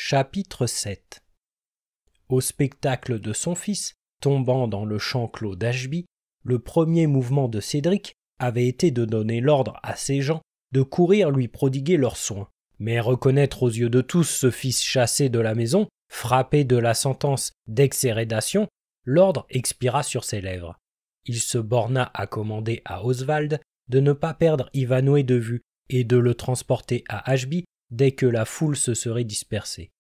Chapitre 7. Au spectacle de son fils, tombant dans le champ clos d'Ashby, le premier mouvement de Cédric avait été de donner l'ordre à ses gens de courir lui prodiguer leurs soins. Mais reconnaître aux yeux de tous ce fils chassé de la maison, frappé de la sentence d'exhérédation, l'ordre expira sur ses lèvres. Il se borna à commander à Oswald de ne pas perdre Ivanhoe de vue et de le transporter à Ashby dès que la foule se serait dispersée.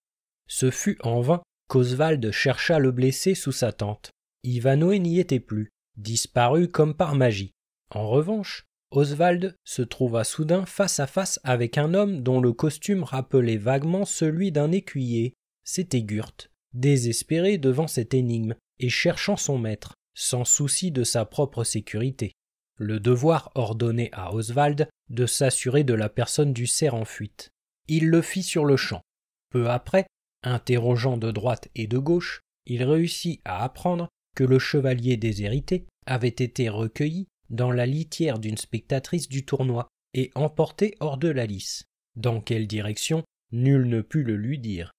Ce fut en vain qu'Oswald chercha le blessé sous sa tente. Ivanhoe n'y était plus, disparu comme par magie. En revanche, Oswald se trouva soudain face à face avec un homme dont le costume rappelait vaguement celui d'un écuyer. C'était Gurt, désespéré devant cette énigme et cherchant son maître, sans souci de sa propre sécurité. Le devoir ordonnait à Oswald de s'assurer de la personne du cerf en fuite. Il le fit sur-le-champ. Peu après, interrogeant de droite et de gauche, il réussit à apprendre que le chevalier déshérité avait été recueilli dans la litière d'une spectatrice du tournoi et emporté hors de la lice. Dans quelle direction, nul ne put le lui dire.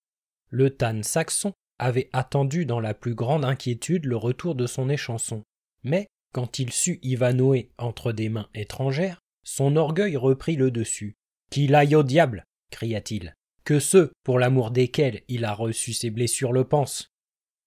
Le Tan saxon avait attendu dans la plus grande inquiétude le retour de son échanson. Mais, quand il sut Ivanhoe entre des mains étrangères, son orgueil reprit le dessus. « Qu'il aille au diable !» cria-t-il. « Que ceux, pour l'amour desquels il a reçu ses blessures, le pensent !»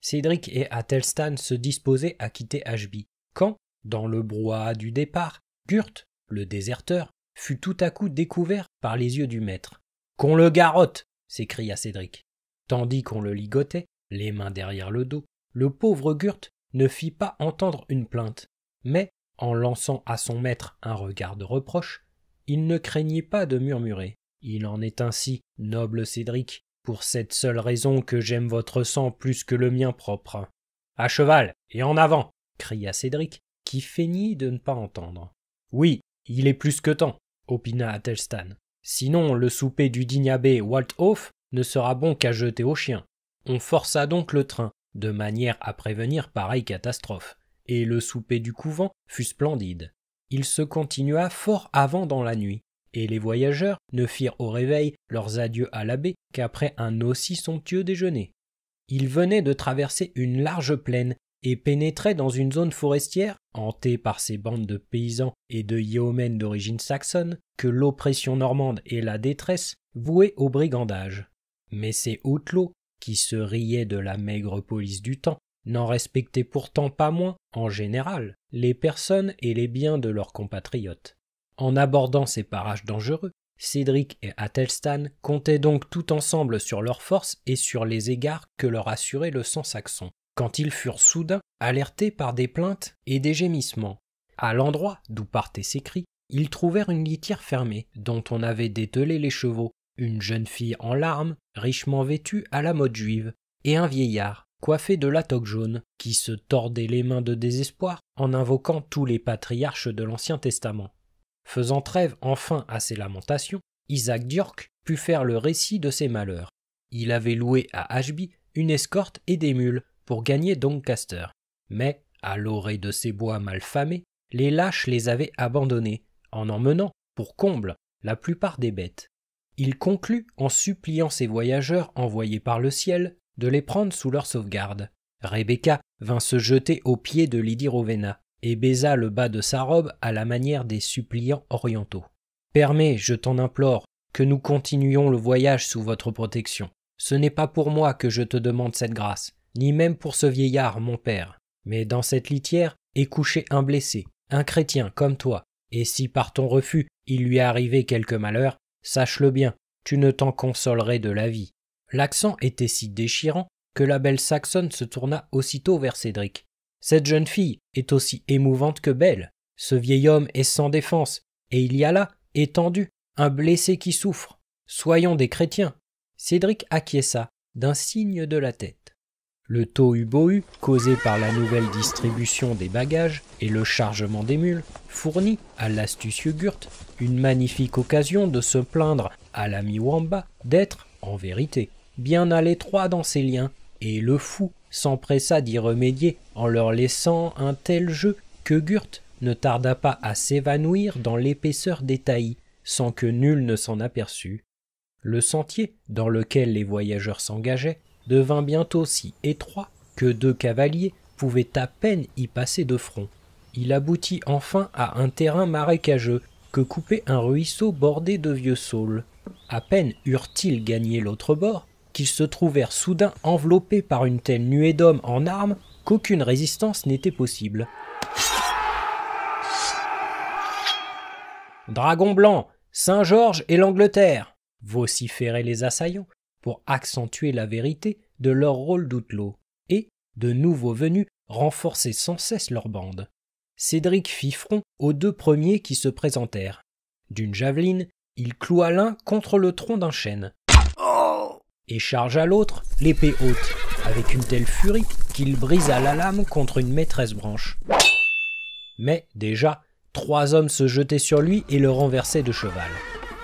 Cédric et Athelstan se disposaient à quitter Ashby, quand, dans le brouhaha du départ, Gurt, le déserteur, fut tout à coup découvert par les yeux du maître. « Qu'on le garrotte !» s'écria Cédric. Tandis qu'on le ligotait, les mains derrière le dos, le pauvre Gurt ne fit pas entendre une plainte, mais, en lançant à son maître un regard de reproche, il ne craignit pas de murmurer. « Il en est ainsi, noble Cédric, pour cette seule raison que j'aime votre sang plus que le mien propre. »« À cheval, et en avant !» cria Cédric, qui feignit de ne pas entendre. « Oui, il est plus que temps, » opina Athelstan. « Sinon, le souper du digne abbé Walthof ne sera bon qu'à jeter aux chiens. » On força donc le train, de manière à prévenir pareille catastrophe, et le souper du couvent fut splendide. Il se continua fort avant dans la nuit, et les voyageurs ne firent au réveil leurs adieux à l'abbé qu'après un aussi somptueux déjeuner. Ils venaient de traverser une large plaine et pénétraient dans une zone forestière, hantée par ces bandes de paysans et de yeomen d'origine saxonne, que l'oppression normande et la détresse vouaient au brigandage. Mais ces hotelots, qui se riaient de la maigre police du temps, n'en respectaient pourtant pas moins, en général, les personnes et les biens de leurs compatriotes. En abordant ces parages dangereux, Cédric et Athelstan comptaient donc tout ensemble sur leurs forces et sur les égards que leur assurait le sang saxon, quand ils furent soudain alertés par des plaintes et des gémissements. À l'endroit d'où partaient ces cris, ils trouvèrent une litière fermée, dont on avait dételé les chevaux, une jeune fille en larmes, richement vêtue à la mode juive, et un vieillard, coiffé de la toque jaune, qui se tordait les mains de désespoir en invoquant tous les patriarches de l'Ancien Testament. Faisant trêve enfin à ces lamentations, Isaac d'York put faire le récit de ses malheurs. Il avait loué à Ashby une escorte et des mules pour gagner Doncaster. Mais, à l'orée de ces bois mal famés, les lâches les avaient abandonnés, en emmenant, pour comble, la plupart des bêtes. Il conclut en suppliant ses voyageurs envoyés par le ciel de les prendre sous leur sauvegarde. Rebecca vint se jeter aux pieds de Lady Rowena et baisa le bas de sa robe à la manière des suppliants orientaux. « Permets, je t'en implore, que nous continuions le voyage sous votre protection. Ce n'est pas pour moi que je te demande cette grâce, ni même pour ce vieillard, mon père. Mais dans cette litière est couché un blessé, un chrétien comme toi, et si par ton refus il lui est arrivé quelque malheur, sache-le bien, tu ne t'en consolerais de la vie. » L'accent était si déchirant que la belle Saxonne se tourna aussitôt vers Cédric. « Cette jeune fille est aussi émouvante que belle. Ce vieil homme est sans défense, et il y a là, étendu, un blessé qui souffre. Soyons des chrétiens. » Cédric acquiesça, d'un signe de la tête. Le tohu-bohu, causé par la nouvelle distribution des bagages et le chargement des mules, fournit à l'astucieux Gurt une magnifique occasion de se plaindre à l'ami Wamba d'être, en vérité, bien à l'étroit dans ses liens, et le fou s'empressa d'y remédier en leur laissant un tel jeu que Gurt ne tarda pas à s'évanouir dans l'épaisseur des taillis, sans que nul ne s'en aperçût. Le sentier dans lequel les voyageurs s'engageaient devint bientôt si étroit que 2 cavaliers pouvaient à peine y passer de front. Il aboutit enfin à un terrain marécageux que coupait un ruisseau bordé de vieux saules. À peine eurent-ils gagné l'autre bord qu'ils se trouvèrent soudain enveloppés par une telle nuée d'hommes en armes qu'aucune résistance n'était possible. « Dragon blanc, Saint-Georges et l'Angleterre !» vociféraient les assaillants pour accentuer la vérité de leur rôle d'outlaws, et, de nouveaux venus, renforçaient sans cesse leur bande. Cédric fit front aux 2 premiers qui se présentèrent. D'une javeline, il cloua l'un contre le tronc d'un chêne, et chargea l'autre, l'épée haute, avec une telle furie qu'il brisa la lame contre une maîtresse branche. Mais, déjà, 3 hommes se jetaient sur lui et le renversaient de cheval.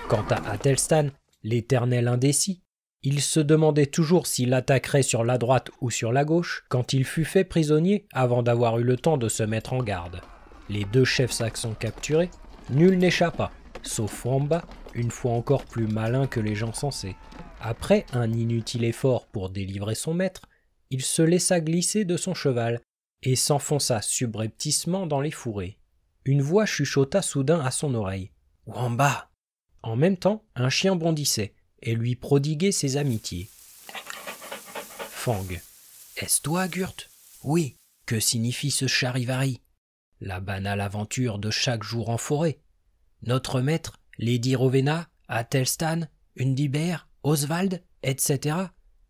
Quant à Athelstan, l'éternel indécis, il se demandait toujours s'il attaquerait sur la droite ou sur la gauche quand il fut fait prisonnier avant d'avoir eu le temps de se mettre en garde. Les 2 chefs saxons capturés, nul n'échappa, sauf Wamba, une fois encore plus malin que les gens sensés. Après un inutile effort pour délivrer son maître, il se laissa glisser de son cheval et s'enfonça subrepticement dans les fourrés. Une voix chuchota soudain à son oreille. « Wamba !» En même temps, un chien bondissait et lui prodiguait ses amitiés. Fang. « Est-ce toi, Gurt ?»« Oui. Que signifie ce charivari ?»« La banale aventure de chaque jour en forêt. Notre maître, Lady Rowena, Athelstan, Undibert, Oswald, etc.,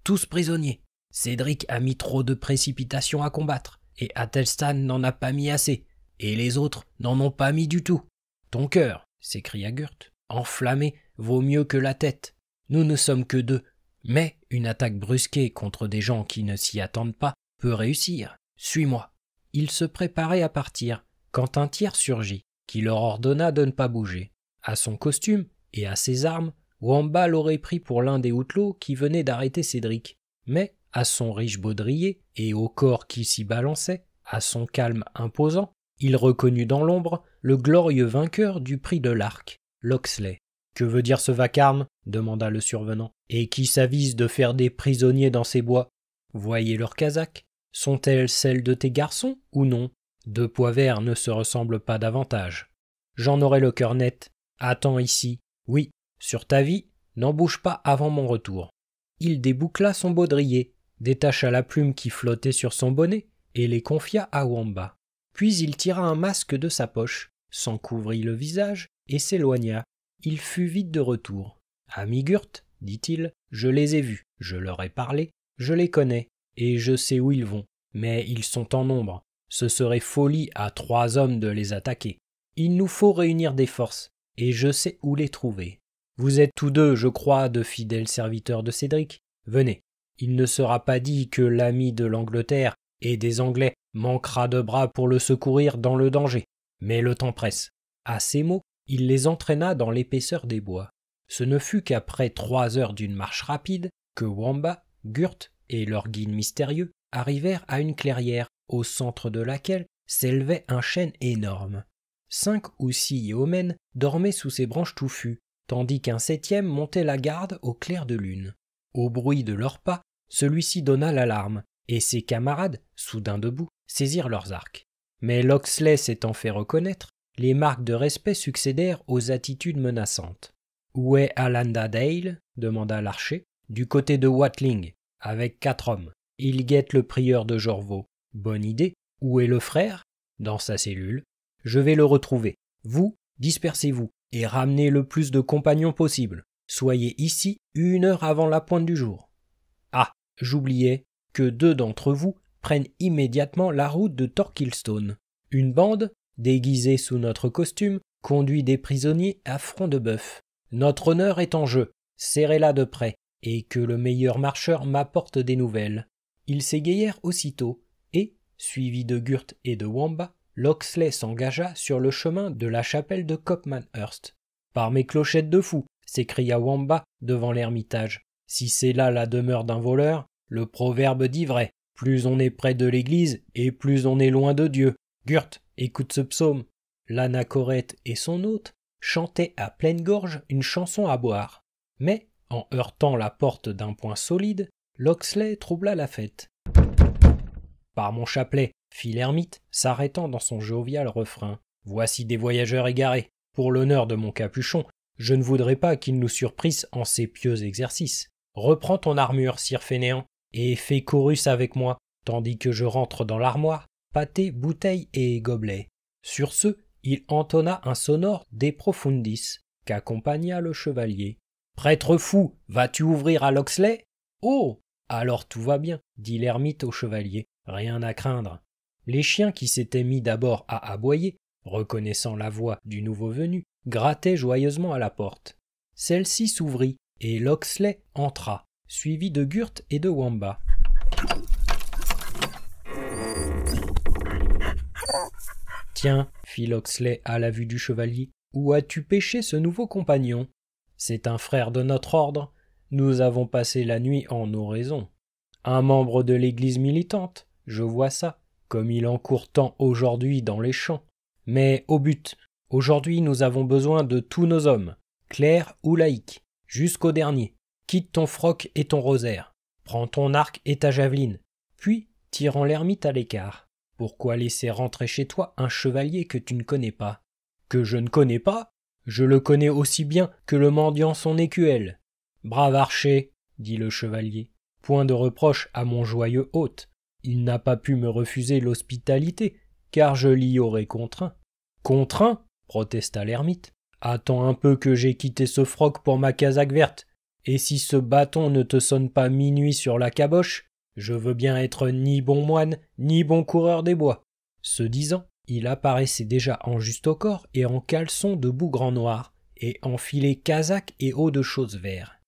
tous prisonniers. Cédric a mis trop de précipitation à combattre, et Athelstan n'en a pas mis assez, et les autres n'en ont pas mis du tout. Ton cœur, s'écria Gurt, enflammé, vaut mieux que la tête. Nous ne sommes que 2, mais une attaque brusquée contre des gens qui ne s'y attendent pas peut réussir. Suis-moi. Ils se préparaient à partir, quand un tiers surgit, qui leur ordonna de ne pas bouger. À son costume et à ses armes, Wamba l'aurait pris pour l'un des outlaws qui venaient d'arrêter Cédric. Mais, à son riche baudrier et au corps qui s'y balançait, à son calme imposant, il reconnut dans l'ombre le glorieux vainqueur du prix de l'Arc, Locksley. « Que veut dire ce vacarme ?» demanda le survenant. « Et qui s'avise de faire des prisonniers dans ces bois ? Voyez leurs casaques. Sont-elles celles de tes garçons ou non ? 2 pois verts ne se ressemblent pas davantage. J'en aurai le cœur net. Attends ici. Oui, sur ta vie, n'en bouge pas avant mon retour. » Il déboucla son baudrier, détacha la plume qui flottait sur son bonnet et les confia à Wamba. Puis il tira un masque de sa poche, s'en couvrit le visage et s'éloigna. Il fut vite de retour. « Ami Gurt, dit-il, je les ai vus, je leur ai parlé, je les connais, et je sais où ils vont. Mais ils sont en nombre. Ce serait folie à 3 hommes de les attaquer. Il nous faut réunir des forces, et je sais où les trouver. Vous êtes tous 2, je crois, de fidèles serviteurs de Cédric. Venez. Il ne sera pas dit que l'ami de l'Angleterre et des Anglais manquera de bras pour le secourir dans le danger. Mais le temps presse. » À ces mots, il les entraîna dans l'épaisseur des bois. Ce ne fut qu'après 3 heures d'une marche rapide que Wamba, Gurt et leur guide mystérieux arrivèrent à une clairière, au centre de laquelle s'élevait un chêne énorme. 5 ou 6 yeomen dormaient sous ses branches touffues, tandis qu'un 7e montait la garde au clair de lune. Au bruit de leurs pas, celui-ci donna l'alarme, et ses camarades, soudain debout, saisirent leurs arcs. Mais Locksley s'étant fait reconnaître, les marques de respect succédèrent aux attitudes menaçantes. « Où est Alanda Dale ?» demanda l'archer. « Du côté de Watling, avec 4 hommes. Il guette le prieur de Jorvaux. Bonne idée. Où est le frère ? Dans sa cellule. Je vais le retrouver. Vous, dispersez-vous, et ramenez le plus de compagnons possible. Soyez ici 1 heure avant la pointe du jour. Ah, j'oubliais que 2 d'entre vous prennent immédiatement la route de Torquilstone. Une bande, déguisée sous notre costume, conduit des prisonniers à front de bœuf. Notre honneur est en jeu, serrez-la de près, et que le meilleur marcheur m'apporte des nouvelles. » Ils s'égayèrent aussitôt, et, suivi de Gurt et de Wamba, Locksley s'engagea sur le chemin de la chapelle de Copmanhurst. « Par mes clochettes de fou !» s'écria Wamba devant l'ermitage. « Si c'est là la demeure d'un voleur, le proverbe dit vrai. Plus on est près de l'église, et plus on est loin de Dieu. Gurt, écoute ce psaume. » L'anachorète et son hôte chantaient à pleine gorge une chanson à boire. Mais, En heurtant la porte d'un poing solide, Locksley troubla la fête. « Par mon chapelet !» fit l'ermite, s'arrêtant dans son jovial refrain. « Voici des voyageurs égarés. Pour l'honneur de mon capuchon, je ne voudrais pas qu'ils nous surprissent en ces pieux exercices. Reprends ton armure, sire fainéant, et fais chorus avec moi, tandis que je rentre dans l'armoire, pâté, bouteille et gobelet. » Sur ce, il entonna un sonore De Profundis, qu'accompagna le chevalier. « Prêtre fou, vas-tu ouvrir à Locksley ?»« Oh, alors tout va bien, » dit l'ermite au chevalier, « rien à craindre. » Les chiens qui s'étaient mis d'abord à aboyer, reconnaissant la voix du nouveau venu, grattaient joyeusement à la porte. Celle-ci s'ouvrit, et Locksley entra, suivi de Gurth et de Wamba. « Tiens, fit Locksley à la vue du chevalier, où as-tu pêché ce nouveau compagnon ? C'est un frère de notre ordre. Nous avons passé la nuit en oraison. Un membre de l'église militante, je vois ça, comme il en court tant aujourd'hui dans les champs. Mais au but, aujourd'hui nous avons besoin de tous nos hommes, clercs ou laïcs, jusqu'au dernier. Quitte ton froc et ton rosaire, prends ton arc et ta javeline, puis tirant l'ermite à l'écart. Pourquoi laisser rentrer chez toi un chevalier que tu ne connais pas ? Que je ne connais pas ? Je le connais aussi bien que le mendiant son écuelle. Brave archer, dit le chevalier, point de reproche à mon joyeux hôte. Il n'a pas pu me refuser l'hospitalité, car je l'y aurais contraint. Contraint ? Protesta l'ermite. Attends un peu que j'ai quitté ce froc pour ma casaque verte, et si ce bâton ne te sonne pas minuit sur la caboche, je veux bien être ni bon moine, ni bon coureur des bois. Ce disant, il apparaissait déjà en juste au corps et en caleçon de bougre en noir, et en filet casaque et haut de chausse vert.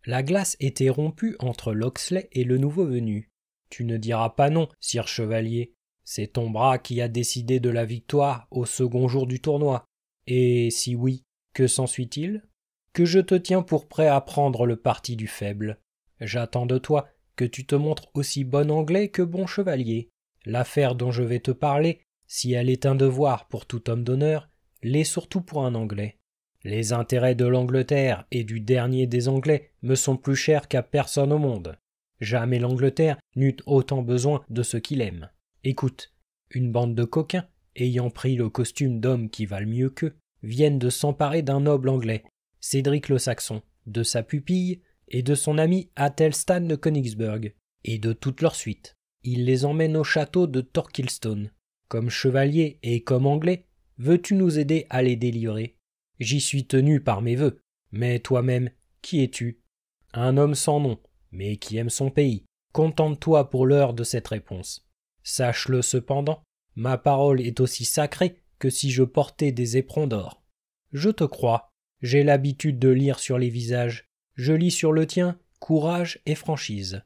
La glace était rompue entre Locksley et le nouveau venu. Tu ne diras pas non, sire chevalier. C'est ton bras qui a décidé de la victoire au second jour du tournoi. Et si oui, que s'ensuit-il ? Que je te tiens pour prêt à prendre le parti du faible. J'attends de toi que tu te montres aussi bon anglais que bon chevalier. L'affaire dont je vais te parler, si elle est un devoir pour tout homme d'honneur, l'est surtout pour un Anglais. Les intérêts de l'Angleterre et du dernier des Anglais me sont plus chers qu'à personne au monde. Jamais l'Angleterre n'eut autant besoin de ce qu'il aime. Écoute, une bande de coquins, ayant pris le costume d'hommes qui valent mieux qu'eux, viennent de s'emparer d'un noble Anglais, Cédric le Saxon, de sa pupille et de son ami Athelstan de Königsberg, et de toute leur suite. Ils les emmènent au château de Torquilstone. Comme chevalier et comme Anglais, veux-tu nous aider à les délivrer ? J'y suis tenu par mes vœux. Mais toi-même, qui es-tu ? Un homme sans nom, mais qui aime son pays. Contente-toi pour l'heure de cette réponse. Sache-le cependant, ma parole est aussi sacrée que si je portais des éperons d'or. Je te crois, j'ai l'habitude de lire sur les visages. Je lis sur le tien courage et franchise.